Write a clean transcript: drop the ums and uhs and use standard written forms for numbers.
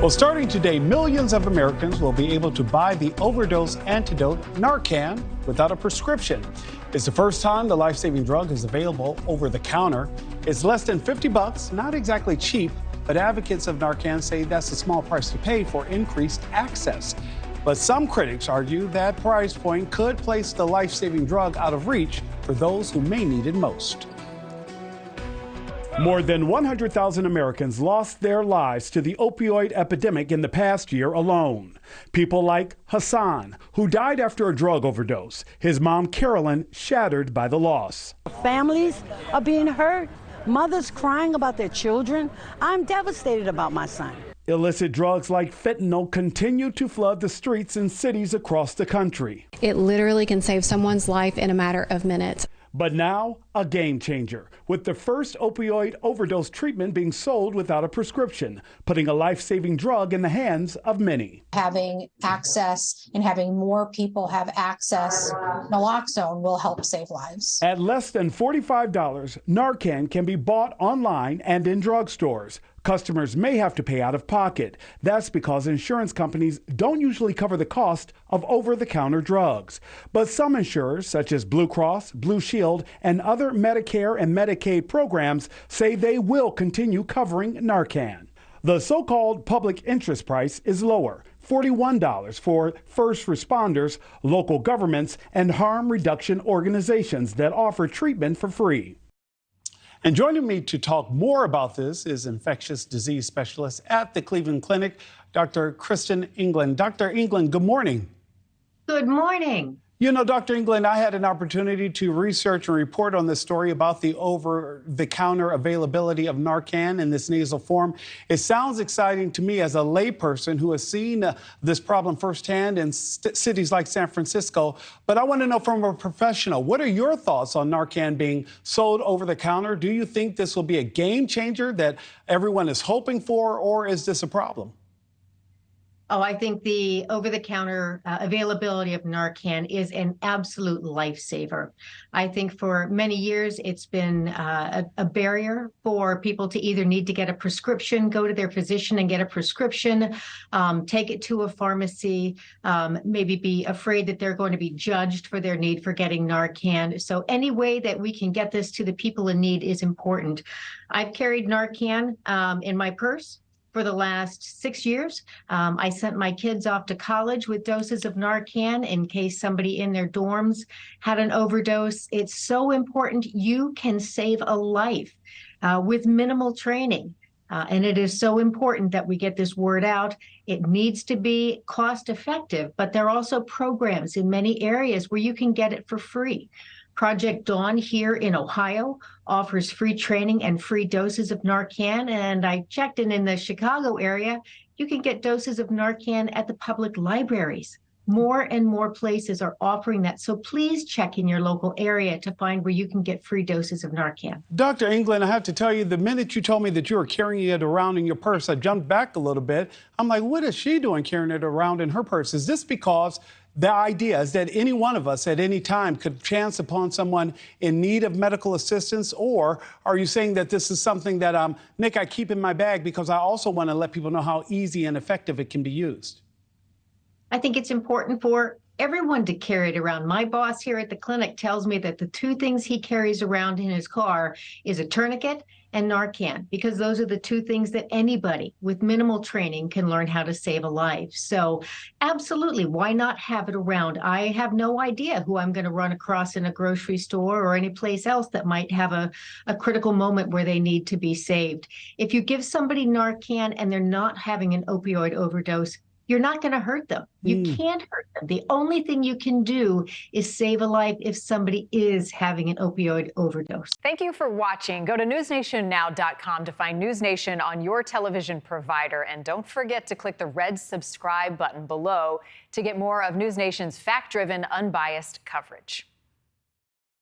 Well, starting today, millions of Americans will be able to buy the overdose antidote Narcan without a prescription. It's the first time the life-saving drug is available over the counter. It's less than $50, not exactly cheap, but advocates of Narcan say that's a small price to pay for increased access. But some critics argue that price point could place the life-saving drug out of reach for those who may need it most. More than 100,000 Americans lost their lives to the opioid epidemic in the past year alone. People like Hassan, who died after a drug overdose. His mom, Carolyn, shattered by the loss. Families are being hurt. Mothers crying about their children. I'm devastated about my son. Illicit drugs like fentanyl continue to flood the streets in cities across the country. It literally can save someone's life in a matter of minutes. But now, a game changer, with the first opioid overdose treatment being sold without a prescription, putting a life-saving drug in the hands of many. Having access and having more people have access, naloxone will help save lives. At less than $45, Narcan can be bought online and in drugstores. Customers may have to pay out of pocket. That's because insurance companies don't usually cover the cost of over-the-counter drugs. But some insurers, such as Blue Cross, Blue Shield, and other Medicare and Medicaid programs, say they will continue covering Narcan. The so-called public interest price is lower, $41 for first responders, local governments, and harm reduction organizations that offer treatment for free. And joining me to talk more about this is infectious disease specialist at the Cleveland Clinic, Dr. Kristin Englund. Dr. Englund, good morning. Good morning. You know, Dr. Englund, I had an opportunity to research and report on this story about the over-the-counter availability of Narcan in this nasal form. It sounds exciting to me as a layperson who has seen this problem firsthand in cities like San Francisco. But I want to know from a professional, what are your thoughts on Narcan being sold over the counter? Do you think this will be a game changer that everyone is hoping for, or is this a problem? Oh, I think the over-the-counter availability of Narcan is an absolute lifesaver. I think for many years it's been a barrier for people to either need to get a prescription, go to their physician and get a prescription, take it to a pharmacy, maybe be afraid that they're going to be judged for their need for getting Narcan. So any way that we can get this to the people in need is important. I've carried Narcan in my purse for the last 6 years. I sent my kids off to college with doses of Narcan in case somebody in their dorms had an overdose. It's so important. You can save a life with minimal training. And it is so important that we get this word out. It needs to be cost effective, but there are also programs in many areas where you can get it for free. Project Dawn here in Ohio offers free training and free doses of Narcan. And I checked in the Chicago area, you can get doses of Narcan at the public libraries. More and more places are offering that. So please check in your local area to find where you can get free doses of Narcan. Dr. Englund, I have to tell you, the minute you told me that you were carrying it around in your purse, I jumped back a little bit. I'm like, what is she doing carrying it around in her purse? Is this because the idea is that any one of us at any time could chance upon someone in need of medical assistance? Or are you saying that this is something that, Nick, I keep in my bag because I also want to let people know how easy and effective it can be used? I think it's important for everyone to carry it around. My boss here at the clinic tells me that the two things he carries around in his car is a tourniquet and Narcan, because those are the two things that anybody with minimal training can learn how to save a life. So absolutely, why not have it around? I have no idea who I'm going to run across in a grocery store or any place else that might have a critical moment where they need to be saved. If you give somebody Narcan and they're not having an opioid overdose, you're not going to hurt them. You can't hurt them. The only thing you can do is save a life if somebody is having an opioid overdose. Thank you for watching. Go to newsnationnow.com to find NewsNation on your television provider. And don't forget to click the red subscribe button below to get more of NewsNation's fact-driven, unbiased coverage.